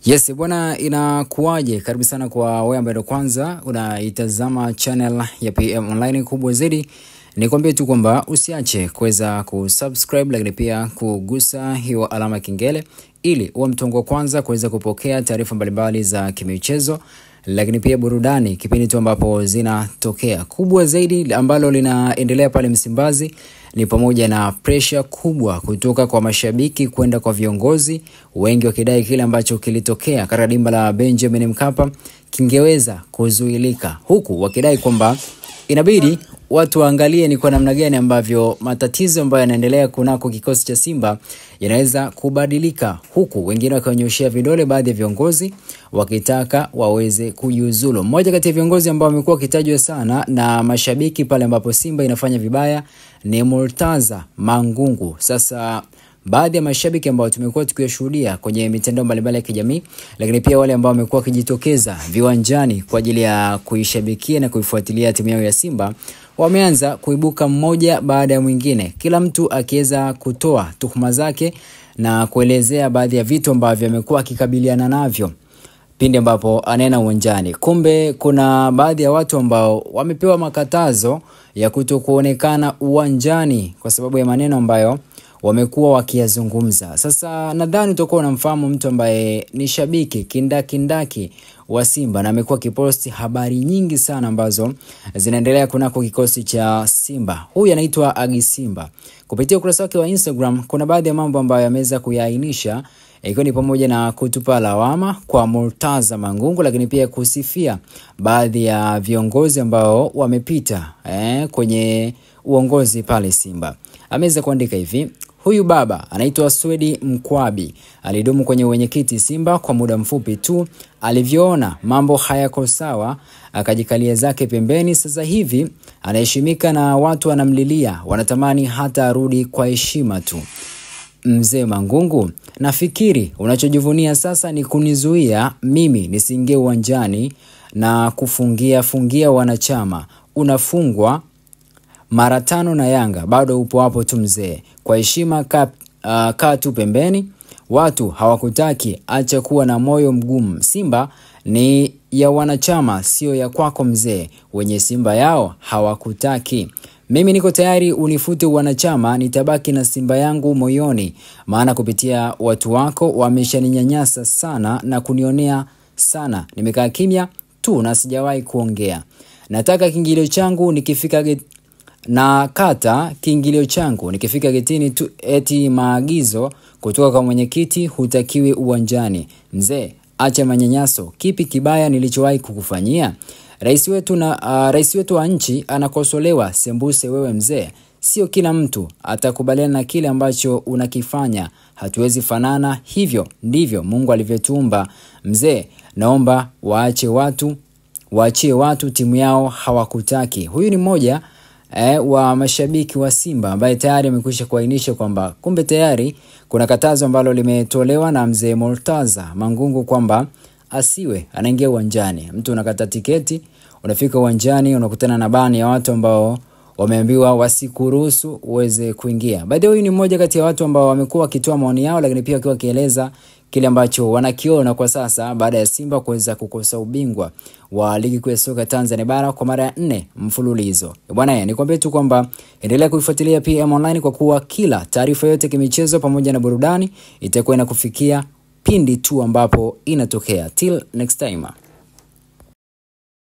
Yes, bwana inakuaje? Karibu sana kwa wewe ambaye ndo kwanza unaitazama channel ya PM Online kubwa zaidi. Nikwambie tu kwamba usiache kuweza kusubscribe lakini pia kugusa hiyo alama kengele ili uwe mtu wa kwanza kuweza kupokea taarifa mbalimbali za kimichezo lakini pia burudani kipindi tu ambapo zinatokea. Kubwa zaidi ambalo linaendelea pale Msimbazi ni pamoja na pressure kubwa kutoka kwa mashabiki kwenda kwa viongozi, wengi wakidai kile ambacho kilitokea katika dimba la Benjamin Mkapa kingeweza kuzuilika, huku wakidai kwamba inabidi watu waangalie ni kwa namna gani ambavyo matatizo ambayo yanaendelea kunako kikosi cha Simba yanaweza kubadilika, huku wengine wakanyoshia vidole baadhi ya viongozi wakitaka waweze kujiuzulu. Mmoja kati ya viongozi ambao wamekuwa kitajwa sana na mashabiki pale ambapo Simba inafanya vibaya ni Murtaza Mangungu. Sasa baadhi ya mashabiki ambao tumekuwa tukiyashuhudia kwenye mitandao mbalimbali ya kijamii lakini pia wale ambao wamekuwa kijitokeza viwanjani kwa ajili ya kuishabikia na kuifuatilia timu yao ya Simba wameanza kuibuka mmoja baada ya mwingine, kila mtu akiweza kutoa tuhuma zake na kuelezea baadhi ya vitu ambavyo amekuwa akikabiliana navyo pindi ambapo anaenda uwanjani. Kumbe kuna baadhi ya watu ambao wamepewa makatazo ya kutokuonekana uwanjani kwa sababu ya maneno ambayo wamekuwa wakiyazungumza. Sasa nadhani utakuwa unamfahamu mtu ambaye ni shabiki kindaki wa Simba na amekuwa kiposti habari nyingi sana ambazo zinaendelea kunako kikosi cha Simba. Huyu anaitwa Agi Simba. Kupitia ukurasa wake wa Instagram kuna baadhi ya mambo ambayo ameweza kuyaainisha, ikiwa ni pamoja na kutupa lawama kwa Murtaza Mangungu lakini pia kusifia baadhi ya viongozi ambao wamepita kwenye uongozi pale Simba. Ameweza kuandika hivi: huyu baba anaitwa Swedi Mkwabi, alidumu kwenye wenyekiti Simba kwa muda mfupi tu, alivyoona mambo hayako sawa akajikalia zake pembeni. Sasa hivi anaheshimika na watu wanamlilia, wanatamani hata arudi kwa heshima tu. Mzee Mangungu, nafikiri unachojivunia sasa ni kunizuia mimi nisingie uwanjani na kufungia wanachama. Unafungwa mara 5 na Yanga, bado upo hapo tu mzee. Kwa heshima kaa tu pembeni, watu hawakutaki, acha kuwa na moyo mgumu. Simba ni ya wanachama, sio ya kwako mzee. Wenye Simba yao hawakutaki. Mimi niko tayari unifute wanachama, nitabaki na Simba yangu moyoni, maana kupitia watu wako wameshaninyanyasa sana na kunionea sana. Nimekaa kimya tu na sijawahi kuongea. Nataka kiingilio changu nikifika nikifika getini tu, eti maagizo kutoka kwa mwenyekiti hutakiwi uwanjani. Mzee, acha manyanyaso. Kipi kibaya nilichowahi kukufanyia? Rais wetu wa nchi anakosolewa, sembuse wewe mzee. Sio kila mtu atakubaliana na kile ambacho unakifanya. Hatuwezi fanana, hivyo ndivyo Mungu alivyotuumba. Mzee, naomba waachie watu timu yao hawakutaki. Huyu ni mmoja wa mashabiki wa Simba ambaye tayari amekwisha kuainisha kwamba kumbe tayari kuna katazo ambalo limetolewa na mzee Murtaza Mangungu kwamba asiwe anaingia uwanjani. Mtu unakata tiketi, unafika uwanjani, unakutana na bani ya watu ambao wameambiwa wasikuruhusu uweze kuingia. By the way, ni mmoja kati ya watu ambao wamekuwa wakitoa maoni yao lakini pia wakieleza kile ambacho wanakiona kwa sasa baada ya Simba kuweza kukosa ubingwa wa ligi kuu ya soka Tanzania bara kwa mara ya 4 mfululizo. Bwana, nikwambie tu kwamba endelea kuifuatilia PM Online kwa kuwa kila taarifa yote kimichezo pamoja na burudani itakuwa inakufikia pindi tu ambapo inatokea. Till next time.